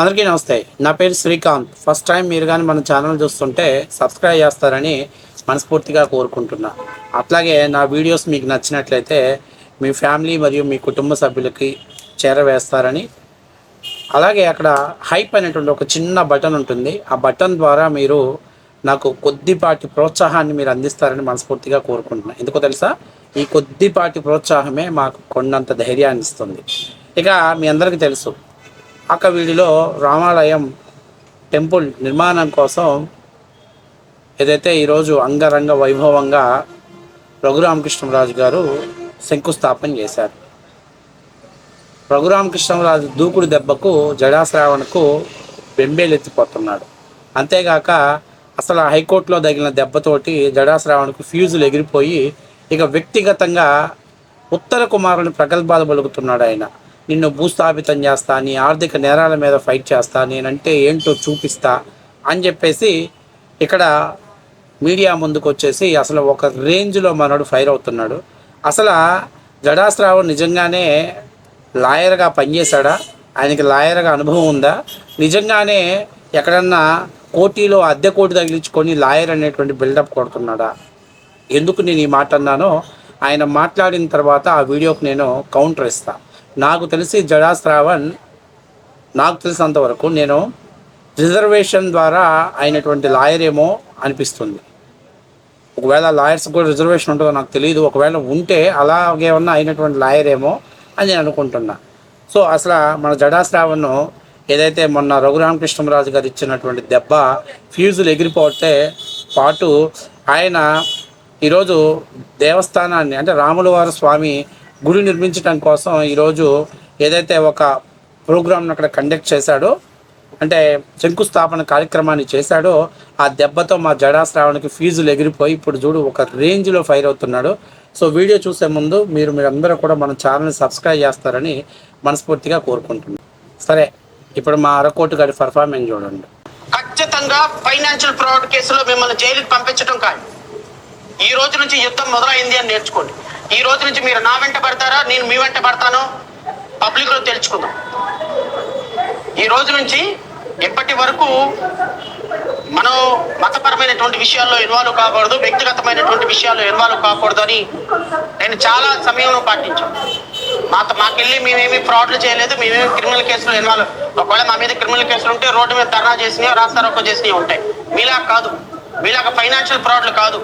అందరికీ నమస్తే. నా పేరు శ్రీకాంత్. ఫస్ట్ టైం మీరు కానీ మన ఛానల్ చూస్తుంటే సబ్స్క్రైబ్ చేస్తారని మనస్ఫూర్తిగా కోరుకుంటున్నా. అట్లాగే నా వీడియోస్ మీకు నచ్చినట్లయితే మీ ఫ్యామిలీ మరియు మీ కుటుంబ సభ్యులకి చేరవేస్తారని, అలాగే అక్కడ హైప్ అనేటువంటి ఒక చిన్న బటన్ ఉంటుంది. ఆ బటన్ ద్వారా మీరు నాకు కొద్దిపాటి ప్రోత్సాహాన్ని మీరు అందిస్తారని మనస్ఫూర్తిగా కోరుకుంటున్నాను. ఎందుకో తెలుసా, ఈ కొద్దిపాటి ప్రోత్సాహమే మాకు కొండంత ధైర్యాన్ని ఇస్తుంది. ఇక మీ అందరికీ తెలుసు, ఆకవీడిలో రామాలయం టెంపుల్ నిర్మాణం కోసం ఏదైతే ఈరోజు అంగరంగ వైభవంగా రఘురామకృష్ణరాజు గారు శంకుస్థాపన చేశారు. రఘురామకృష్ణరాజు దూకుడు దెబ్బకు జడాశ్రావణకు బెంబేలెత్తిపోతున్నాడు. అంతేగాక అసలు హైకోర్టులో తగిలిన దెబ్బతోటి జడాశ్రావణకు ఫ్యూజులు ఎగిరిపోయి ఇక వ్యక్తిగతంగా ఉత్తర కుమారుని ప్రగల్భాలు పలుకుతున్నాడు. ఆయన నిన్ను భూస్థాపితం చేస్తా, నీ ఆర్థిక నేరాల మీద ఫైట్ చేస్తా, నేనంటే ఏంటో చూపిస్తా అని చెప్పేసి ఇక్కడ మీడియా ముందుకు వచ్చేసి అసలు ఒక రేంజ్లో మనోడు ఫైర్ అవుతున్నాడు. అసలు జడాశ్రావణ్ నిజంగానే లాయర్గా పనిచేశాడా? ఆయనకి లాయర్గా అనుభవం ఉందా? నిజంగానే ఎక్కడన్నా కోటిలో అద్దె కోటి తగిలించుకొని లాయర్ అనేటువంటి బిల్డప్ కొడుతున్నాడా? ఎందుకు నేను ఈ మాట అన్నానో ఆయన మాట్లాడిన తర్వాత ఆ వీడియోకి నేను కౌంటర్ ఇస్తాను. నాకు తెలిసి జడాశ్రావణ్, నాకు తెలిసినంతవరకు నేను రిజర్వేషన్ ద్వారా అయినటువంటి లాయర్ ఏమో అనిపిస్తుంది. ఒకవేళ లాయర్స్ కూడా రిజర్వేషన్ ఉంటుందో నాకు తెలియదు. ఒకవేళ ఉంటే అలాగే ఉన్న అయినటువంటి లాయర్ ఏమో అని నేను అనుకుంటున్నా. సో అసలు మన జడాశ్రావణ్ ఏదైతే మొన్న రఘురామకృష్ణరాజు గారు ఇచ్చినటువంటి దెబ్బ ఫ్యూజులు ఎగిరిపోతే పాటు ఆయన ఈరోజు దేవస్థానాన్ని, అంటే రాముల వారి స్వామి గుడి నిర్మించడం కోసం ఈరోజు ఏదైతే ఒక ప్రోగ్రామ్ను అక్కడ కండక్ట్ చేశాడో, అంటే శంకుస్థాపన కార్యక్రమాన్ని చేశాడో, ఆ దెబ్బతో మా జడాశ్రావణకి ఫీజులు ఎగిరిపోయి ఇప్పుడు చూడు ఒక రేంజ్లో ఫైర్ అవుతున్నాడు. సో వీడియో చూసే ముందు మీరందరూ కూడా మన ఛానల్ని సబ్స్క్రైబ్ చేస్తారని మనస్ఫూర్తిగా కోరుకుంటున్నాను. సరే, ఇప్పుడు మా అరకోటి గారి పర్ఫార్మెన్స్ చూడండి. ఖచ్చితంగా ఫైనాన్షియల్ ఫ్రాడ్ కేసులో మిమ్మల్ని జైలుకి పంపించడం కాదు. ఈ రోజు నుంచి యుద్ధం మొదలైంది అని నేర్చుకోండి. ఈ రోజు నుంచి మీరు నా వెంట పడతారా, నేను మీ వెంట పడతానో పబ్లిక్లో తెలుసుకుందాం. ఈ రోజు నుంచి ఇప్పటి వరకు మనం మతపరమైనటువంటి విషయాల్లో ఇన్వాల్వ్ కాకూడదు, వ్యక్తిగతమైనటువంటి విషయాల్లో ఇన్వాల్వ్ కాకూడదు అని నేను చాలా సమయంలో పాటించాను. మాకెళ్ళి మేమేమి ఫ్రాడ్లు చేయలేదు, మేమేమి క్రిమినల్ కేసులు ఇన్వాల్వ్. ఒకవేళ మా మీద క్రిమినల్ కేసులు ఉంటే రోడ్డు మీద ధర్నా చేసినాయో రాస్తారోకో చేసినవి ఉంటాయి. మీలా కాదు, మీలాగా ఫైనాన్షియల్ ఫ్రాడ్లు కాదు.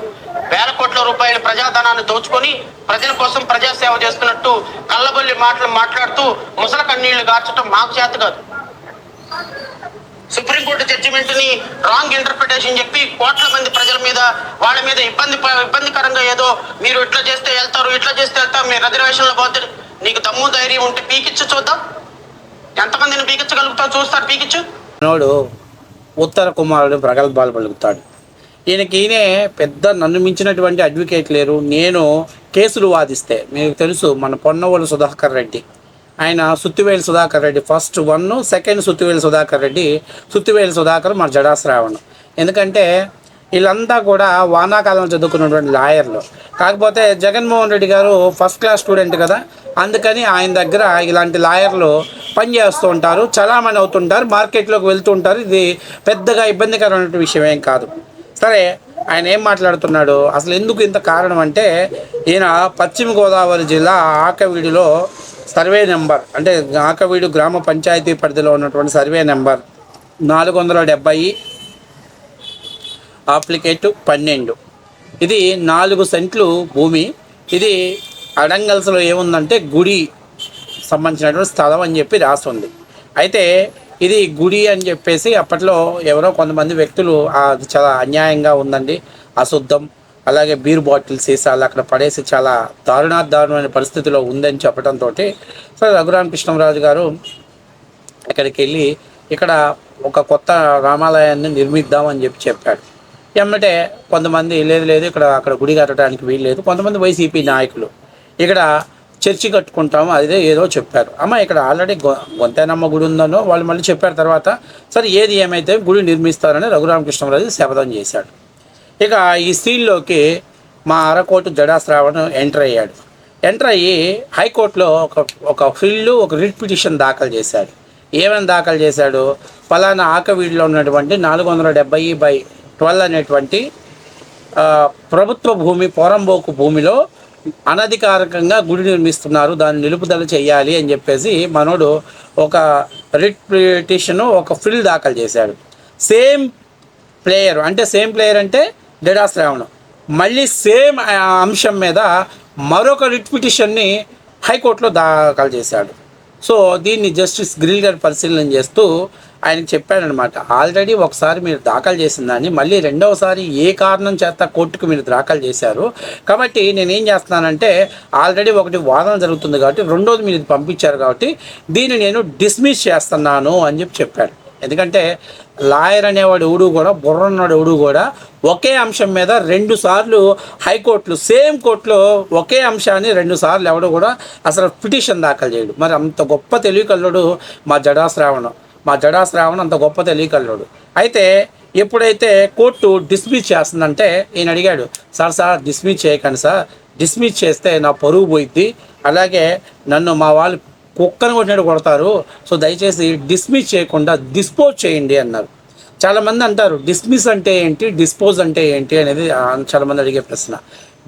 వేల కోట్ల రూపాయల ప్రజాధనాన్ని దోచుకొని ప్రజల కోసం ప్రజాసేవ చేస్తున్నట్టు కళ్ళబొల్లి మాటలు మాట్లాడుతూ ముసల కన్నీళ్లు గార్చడం మాకు చేత కాదు. సుప్రీంకోర్టు జడ్జిమెంట్ని రాంగ్ ఇంటర్ప్రిటేషన్ చెప్పి కోట్ల మంది ప్రజల మీద, వాళ్ళ మీద ఇబ్బందికరంగా ఏదో మీరు ఇట్లా చేస్తే వెళ్తారు, ఇట్లా చేస్తే వెళ్తారు, మీరు రిజర్వేషన్లో పోతారు. నీకు దమ్ము ధైర్యం ఉంటే పీకిచ్చు చూద్దాం. ఎంతమందిని పీకించగలుగుతావు చూస్తారు, పీకిచ్చు. ఉత్తర కుమారుడు ప్రగల్భాలు పలుకుతాడు. ఈయనకి పెద్ద నన్ను మించినటువంటి అడ్వకేట్ లేరు. నేను కేసులు వాదిస్తే, మీకు తెలుసు మన పొన్నవోలు సుధాకర్ రెడ్డి, ఆయన సుత్తివేలు సుధాకర్ రెడ్డి ఫస్ట్ 1, సెకండ్ సుత్తివేలు సుధాకర్ రెడ్డి, సుత్తివేలు సుధాకర్ మన జడాశ్రావణ్. ఎందుకంటే వీళ్ళంతా కూడా వానాకాలంలో చదువుకున్నటువంటి లాయర్లు. కాకపోతే జగన్మోహన్ రెడ్డి గారు ఫస్ట్ క్లాస్ స్టూడెంట్ కదా, అందుకని ఆయన దగ్గర ఇలాంటి లాయర్లు పనిచేస్తూ ఉంటారు, చలామణి అవుతుంటారు, మార్కెట్లోకి వెళ్తూ ఉంటారు. ఇది పెద్దగా ఇబ్బందికరమైన విషయం ఏం కాదు. సరే, ఆయన ఏం మాట్లాడుతున్నాడు, అసలు ఎందుకు ఇంత కారణం అంటే, ఈయన పశ్చిమ గోదావరి జిల్లా ఆకవీడిలో సర్వే నెంబర్, అంటే ఆకవీడు గ్రామ పంచాయతీ పరిధిలో ఉన్నటువంటి సర్వే నెంబర్ 470 అప్లికేట్ 12. ఇది 4 సెంట్లు భూమి. ఇది అడంగల్స్లో ఏముందంటే గుడి సంబంధించినటువంటి స్థలం అని చెప్పి రాస్తుంది. అయితే ఇది గుడి అని చెప్పేసి అప్పట్లో ఎవరో కొంతమంది వ్యక్తులు అది చాలా అన్యాయంగా ఉందండి, అశుద్ధం, అలాగే బీర్ బాటిల్ సీసాలు అక్కడ పడేసి చాలా దారుణమైన పరిస్థితిలో ఉందని చెప్పడంతో సో రఘురామకృష్ణరాజు గారు ఇక్కడికి వెళ్ళి ఇక్కడ ఒక కొత్త రామాలయాన్ని నిర్మిద్దామని చెప్పాడు. ఏమంటే కొంతమంది లేదు అక్కడ గుడి కట్టడానికి వీల్లేదు, కొంతమంది వైసీపీ నాయకులు ఇక్కడ చర్చి కట్టుకుంటాము అదే ఏదో చెప్పారు. అమ్మ ఇక్కడ ఆల్రెడీ గొంతేనమ్మ గుడి ఉందనో వాళ్ళు మళ్ళీ చెప్పారు. తర్వాత సరే ఏది ఏమైతే గుడి నిర్మిస్తారని రఘురామకృష్ణరాజు శపథం చేశాడు. ఇక ఈ సీన్లోకి మా అరకోటు జడాశ్రావణ్ ఎంటర్ అయ్యాడు. ఎంటర్ అయ్యి హైకోర్టులో ఒక రిట్ పిటిషన్ దాఖలు చేశాడు. ఏమని దాఖలు చేశాడు? ఫలానా ఆకవీడిలో ఉన్నటువంటి 470/12 అనేటువంటి ప్రభుత్వ భూమి, పోరంబోకు భూమిలో అనధికారికంగా గుడి నిర్మిస్తున్నారు, దాన్ని నిలుపుదల చేయాలి అని చెప్పేసి మనోడు ఒక రిట్ పిటిషన్, ఒక ఫిల్ దాఖలు చేశాడు. సేమ్ ప్లేయర్ అంటే జడా శ్రావణ్ మళ్ళీ సేమ్ అంశం మీద మరొక రిట్ పిటిషన్ని హైకోర్టులో దాఖలు చేశాడు. సో దీన్ని జస్టిస్ గ్రిల్ గారు పరిశీలన చేస్తూ ఆయనకు చెప్పాడనమాట, ఆల్రెడీ ఒకసారి మీరు దాఖలు చేసిన దాన్ని మళ్ళీ రెండవసారి ఏ కారణం చేత కోర్టుకు మీరు దాఖలు చేశారు, కాబట్టి నేనేం చేస్తున్నానంటే ఆల్రెడీ ఒకటి వాదన జరుగుతుంది కాబట్టి రెండోది మీరు పంపించారు కాబట్టి దీన్ని నేను డిస్మిస్ చేస్తున్నాను అని చెప్పాడు. ఎందుకంటే లాయర్ అనేవాడు ఎవడు కూడా, బుర్రన్నాడు ఎవడు కూడా ఒకే అంశం మీద 2 సార్లు హైకోర్టులో సేమ్ కోర్టులో ఒకే అంశాన్ని 2 సార్లు ఎవడు కూడా అసలు పిటిషన్ దాఖలు చేయడు. మరి అంత గొప్ప తెలివికల్లుడు మా జడా శ్రావణ్ అంత గొప్ప తెలివికల్లుడు. అయితే ఎప్పుడైతే కోర్టు డిస్మిస్ చేస్తుందంటే ఈయన అడిగాడు, సార్ డిస్మిస్ చేయకండి సార్, డిస్మిస్ చేస్తే నా పరువు పోయిద్ది, అలాగే నన్ను మా వాళ్ళు కుక్కను కొట్టినట్టు కొడతారు, సో దయచేసి డిస్మిస్ చేయకుండా డిస్పోజ్ చేయండి అన్నారు. చాలామంది అంటారు డిస్మిస్ అంటే ఏంటి, డిస్పోజ్ అంటే ఏంటి అనేది చాలామంది అడిగే ప్రశ్న.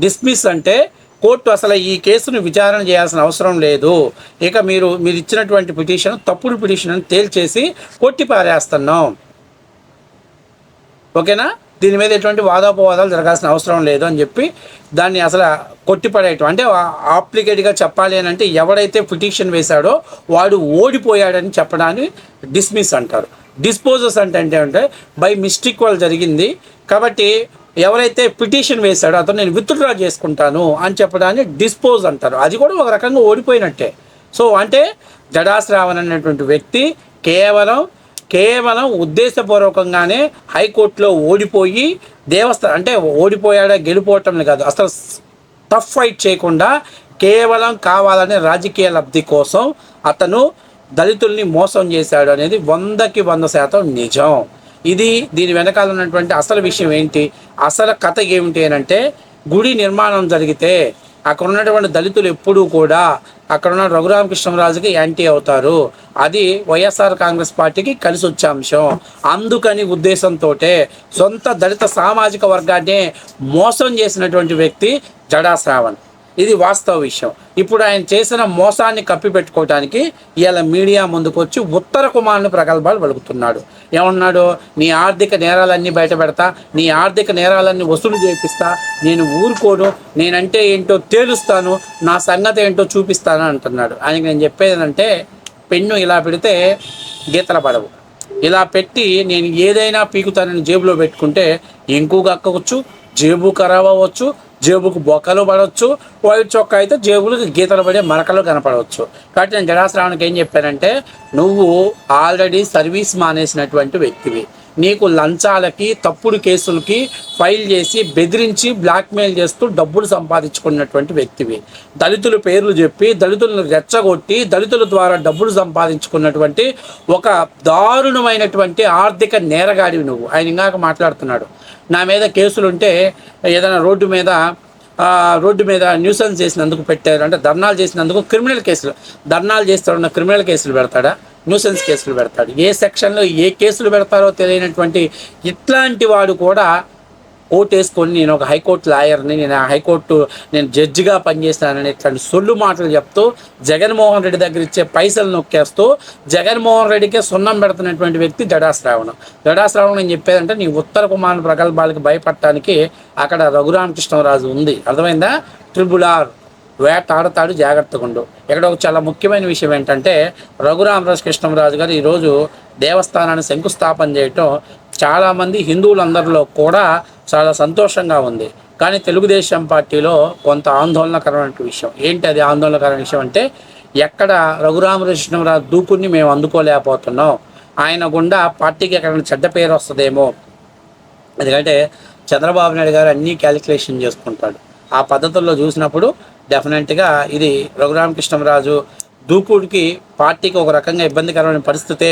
డిస్మిస్ అంటే కోర్టు అసలు ఈ కేసును విచారణ చేయాల్సిన అవసరం లేదు, ఇక మీరు ఇచ్చినటువంటి పిటిషన్ తప్పుడు పిటిషన్ అని తేల్చేసి కొట్టి పారేస్తున్నాం, ఓకేనా, దీని మీద ఎటువంటి వాదోపవాదాలు జరగాల్సిన అవసరం లేదు అని చెప్పి దాన్ని అసలు కొట్టిపడేయటం. అంటే అప్లికేట్గా చెప్పాలి అని అంటే ఎవడైతే పిటిషన్ వేశాడో వాడు ఓడిపోయాడని చెప్పడాన్ని డిస్మిస్ అంటారు. డిస్పోజెస్ అంటే బై మిస్టేక్ వల్ల జరిగింది కాబట్టి ఎవరైతే పిటిషన్ వేశాడో అతను నేను విత్డ్రా చేసుకుంటాను అని చెప్పడాన్ని డిస్పోజ్ అంటారు. అది కూడా ఒక రకంగా ఓడిపోయినట్టే. సో అంటే జడా శ్రావణ్ అనేటువంటి వ్యక్తి కేవలం ఉద్దేశపూర్వకంగానే హైకోర్టులో ఓడిపోయి అంటే ఓడిపోయాడా గెలిపోవటం కాదు, అసలు టఫ్ ఫైట్ చేయకుండా కేవలం కావాలనే రాజకీయ లబ్ధి కోసం అతను దళితుల్ని మోసం చేశాడు అనేది 100కి 100% నిజం. దీని వెనకాల ఉన్నటువంటి అసలు విషయం ఏంటి, అసలు కథ ఏమిటి అని అంటే, గుడి నిర్మాణం జరిగితే అక్కడ ఉన్నటువంటి దళితులు ఎప్పుడూ కూడా అక్కడ ఉన్న రఘురామకృష్ణరాజుకి యాంటీ అవుతారు, అది వైఎస్ఆర్ కాంగ్రెస్ పార్టీకి కలిసి వచ్చే అంశం. అందుకని ఉద్దేశంతో సొంత దళిత సామాజిక వర్గాన్ని మోసం చేసినటువంటి వ్యక్తి జడా శ్రావణ్. ఇది వాస్తవ విషయం. ఇప్పుడు ఆయన చేసిన మోసాన్ని కప్పిపెట్టుకోవడానికి ఇవాళ మీడియా ముందుకు వచ్చి ఉత్తర కుమారుని ప్రగల్భాలు పలుకుతున్నాడు. ఏమన్నాడు, నీ ఆర్థిక నేరాలన్నీ బయట పెడతా, నీ ఆర్థిక నేరాలన్నీ వసూలు చేపిస్తా, నేను ఊరుకోను, నేనంటే ఏంటో తేలుస్తాను, నా సంగతి ఏంటో చూపిస్తాను అంటున్నాడు. ఆయనకి నేను చెప్పేది ఏంటంటే, పెన్ను ఇలా పెడితే గీతలు పడవు, ఇలా పెట్టి నేను ఏదైనా పీకుతానని జేబులో పెట్టుకుంటే ఇంకు కక్కవచ్చు, జేబు ఖరాబ్ అవ్వచ్చు, జేబుకు బొక్కలు పడవచ్చు, వైట్ చొక్కా అయితే జేబులకు గీతలు పడే మరకలు కనపడవచ్చు. కాబట్టి నేను జడా శ్రావణ్కి ఏం చెప్పానంటే, నువ్వు ఆల్రెడీ సర్వీస్ మానేసినటువంటి వ్యక్తివి, నీకు లంచాలకి తప్పుడు కేసులకి ఫైల్ చేసి బెదిరించి బ్లాక్మెయిల్ చేస్తూ డబ్బులు సంపాదించుకున్నటువంటి వ్యక్తివి, దళితుల పేర్లు చెప్పి దళితులను రెచ్చగొట్టి దళితుల ద్వారా డబ్బులు సంపాదించుకున్నటువంటి ఒక దారుణమైనటువంటి ఆర్థిక నేరగాడివి నువ్వు. ఆయన ఇందాక మాట్లాడుతున్నాడు, నా మీద కేసులుంటే ఏదైనా రోడ్డు మీద న్యూసెన్స్ చేసినందుకు పెట్టారు అంటే, ధర్నాలు చేసినందుకు క్రిమినల్ కేసులు, ధర్నాలు చేస్తాడు క్రిమినల్ కేసులు పెడతాడా, న్యూసెన్స్ కేసులు పెడతాడు. ఏ సెక్షన్లో ఏ కేసులు పెడతారో తెలియనటువంటి ఇట్లాంటి వాడు కూడా ఓటేసుకొని నేను ఒక హైకోర్టు లాయర్ని, నేను జడ్జిగా పనిచేస్తానని ఇట్లాంటి సొల్లు మాటలు చెప్తూ జగన్మోహన్ రెడ్డి దగ్గర ఇచ్చే పైసలు నొక్కేస్తూ జగన్మోహన్ రెడ్డికే సున్నం పెడుతున్నటువంటి వ్యక్తి జడా శ్రావణ్. నేను చెప్పేదంటే, నీ ఉత్తర కుమారుని ప్రగల్భాలకి భయపడటానికి అక్కడ రఘురామకృష్ణరాజు ఉంది, అర్థమైందా? RRR వేటాడతాడు, జాగ్రత్తగా ఉండు. ఇక్కడ ఒక చాలా ముఖ్యమైన విషయం ఏంటంటే, రఘురామకృష్ణరాజు గారు ఈరోజు దేవస్థానాన్ని శంకుస్థాపన చేయటం చాలామంది హిందువులందరిలో కూడా చాలా సంతోషంగా ఉంది. కానీ తెలుగుదేశం పార్టీలో కొంత ఆందోళనకరమైన విషయం ఏంటి, అది ఆందోళనకరమైన విషయం అంటే, ఎక్కడ రఘురామకృష్ణరాజు దూకుని మేము అందుకోలేకపోతున్నాం, ఆయన గుండా పార్టీకి ఎక్కడ చెడ్డ పేరు వస్తుందేమో, ఎందుకంటే చంద్రబాబు నాయుడు గారు అన్నీ క్యాలిక్యులేషన్ చేసుకుంటాడు. ఆ పద్ధతుల్లో చూసినప్పుడు డెఫినెట్గా ఇది రఘురామకృష్ణరాజు దూకుడికి పార్టీకి ఒక రకంగా ఇబ్బందికరమైన పరిస్థితే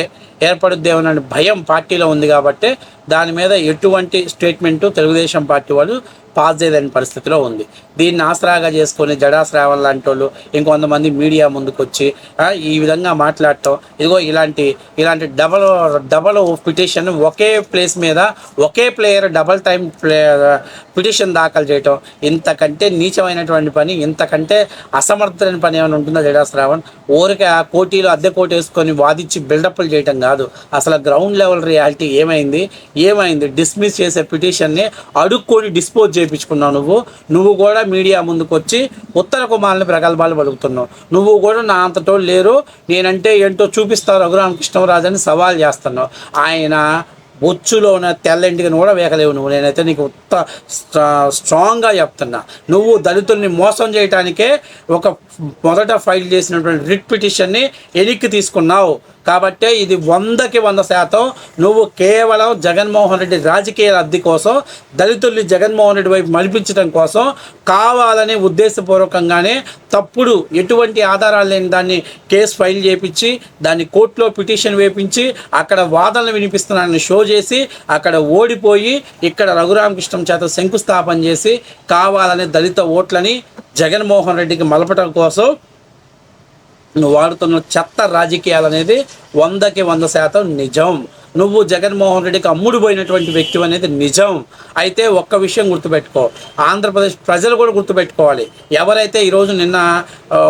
ఏర్పడుద్దేమోనని భయం పార్టీలో ఉంది కాబట్టి దాని మీద ఎటువంటి స్టేట్మెంటు తెలుగుదేశం పార్టీ వాళ్ళు పాస్ చేయలేని పరిస్థితిలో ఉంది. దీన్ని ఆసరాగా చేసుకొని జడా శ్రావణ్ లాంటి వాళ్ళు ఇంకొంతమంది మీడియా ముందుకు వచ్చి ఈ విధంగా మాట్లాడటం, ఇదిగో ఇలాంటి డబల్ పిటిషన్ ఒకే ప్లేస్ మీద ఒకే ప్లేయర్ డబల్ టైం పిటిషన్ దాఖలు చేయటం, ఇంతకంటే నీచమైనటువంటి పని, ఇంతకంటే అసమర్థమైన పని ఏమైనా ఉంటుందా జడా శ్రావణ్? ఊరికే ఆ కోటీలో అద్దె కోటి వేసుకొని వాదించి బిల్డప్లు చేయటం కాదు, అసలు గ్రౌండ్ లెవెల్ రియాలిటీ ఏమైంది డిస్మిస్ చేసే పిటిషన్ని అడుక్కొని డిస్పోజ్ చేయించుకున్నావు. నువ్వు కూడా మీడియా ముందుకు వచ్చి ఉత్తర కుమారుని ప్రగల్భాలు పలుకుతున్నావు. నువ్వు కూడా నా అంతటోళ్ళు లేరు, నేనంటే ఏంటో చూపిస్తావు రఘురామకృష్ణరాజు అని సవాల్ చేస్తున్నావు. ఆయన బొచ్చులో ఉన్న తెల్లంటిని కూడా వేయలేవు నువ్వు. నేనైతే నీకు స్ట్రాంగ్గా చెప్తున్నా, నువ్వు దళితుల్ని మోసం చేయడానికే మొదట ఫైల్ చేసినటువంటి రిట్ పిటిషన్ని వెనక్కి తీసుకున్నావు. కాబట్టే ఇది 100కి 100% నువ్వు కేవలం జగన్మోహన్ రెడ్డి రాజకీయ లబ్ధి కోసం, దళితుల్ని జగన్మోహన్ రెడ్డి వైపు మలిపించడం కోసం కావాలని ఉద్దేశపూర్వకంగానే తప్పుడు ఎటువంటి ఆధారాలు లేని దాన్ని కేసు ఫైల్ చేయించి దాన్ని కోర్టులో పిటిషన్ వేయించి అక్కడ వాదనలు వినిపిస్తున్నానని షో చేసి అక్కడ ఓడిపోయి ఇక్కడ రఘురామకృష్ణం చేత శంకుస్థాపన చేసి కావాలని దళిత ఓట్లని జగన్మోహన్ రెడ్డికి మలపటం కోసం నువ్వు వాడుతున్న చెత్త రాజకీయాలు అనేది 100కి 100% నిజం. నువ్వు జగన్మోహన్ రెడ్డికి అమ్ముడు పోయినటువంటి వ్యక్తి అనేది నిజం. అయితే ఒక్క విషయం గుర్తుపెట్టుకో, ఆంధ్రప్రదేశ్ ప్రజలు కూడా గుర్తుపెట్టుకోవాలి. ఎవరైతే ఈరోజు నిన్న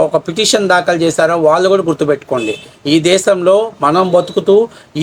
ఒక పిటిషన్ దాఖలు చేశారో వాళ్ళు కూడా గుర్తుపెట్టుకోండి. ఈ దేశంలో మనం బతుకుతూ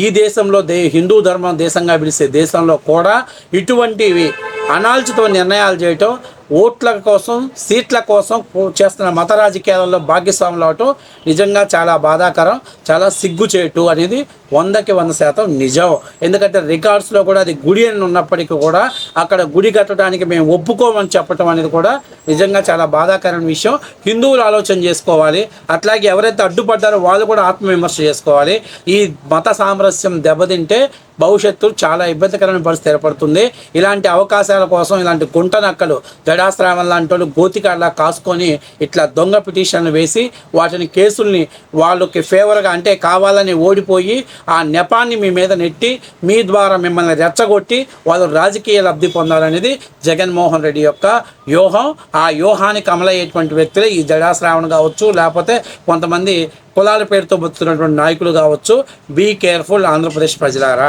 ఈ దేశంలో హిందూ ధర్మం దేశంగా పిలిచే దేశంలో కూడా ఇటువంటివి అనాలోచిత నిర్ణయాలు చేయటం, ఓట్ల కోసం సీట్ల కోసం చేస్తున్న మత రాజకీయాలలో భాగ్యస్వాములు అవటం నిజంగా చాలా బాధాకరం, చాలా సిగ్గుచేటు అనేది 100కి 100% నిజం. ఎందుకంటే రికార్డ్స్లో కూడా అది గుడి అని ఉన్నప్పటికీ కూడా అక్కడ గుడి కట్టడానికి మేము ఒప్పుకోమని చెప్పటం అనేది కూడా నిజంగా చాలా బాధాకరమైన విషయం. హిందువులు ఆలోచన చేసుకోవాలి, అట్లాగే ఎవరైతే అడ్డుపడ్డారో వాళ్ళు కూడా ఆత్మవిమర్శ చేసుకోవాలి. ఈ మత సామరస్యం దెబ్బతింటే భవిష్యత్తు చాలా ఇబ్బందికరమైన పరిస్థితి ఏర్పడుతుంది. ఇలాంటి అవకాశాల కోసం ఇలాంటి గుంట నక్కలు జడా శ్రావణ్ లాంటి వాళ్ళు గోతికాడలా కాసుకొని ఇట్లా దొంగ పిటిషన్లు వేసి వాటిని కేసుల్ని వాళ్ళకి ఫేవర్గా అంటే కావాలని ఓడిపోయి ఆ నెపాన్ని మీ మీద నెట్టి మీ ద్వారా మిమ్మల్ని రెచ్చగొట్టి వాళ్ళు రాజకీయ లబ్ధి పొందాలనేది జగన్మోహన్ రెడ్డి యొక్క వ్యూహం. ఆ వ్యూహానికి అమలయ్యేటువంటి వ్యక్తులే ఈ జడా శ్రావణ్ కావచ్చు, లేకపోతే కొంతమంది కులాల పేరుతో బతుకుతున్నటువంటి నాయకులు కావచ్చు. బీ కేర్ఫుల్ ఆంధ్రప్రదేశ్ ప్రజలారా.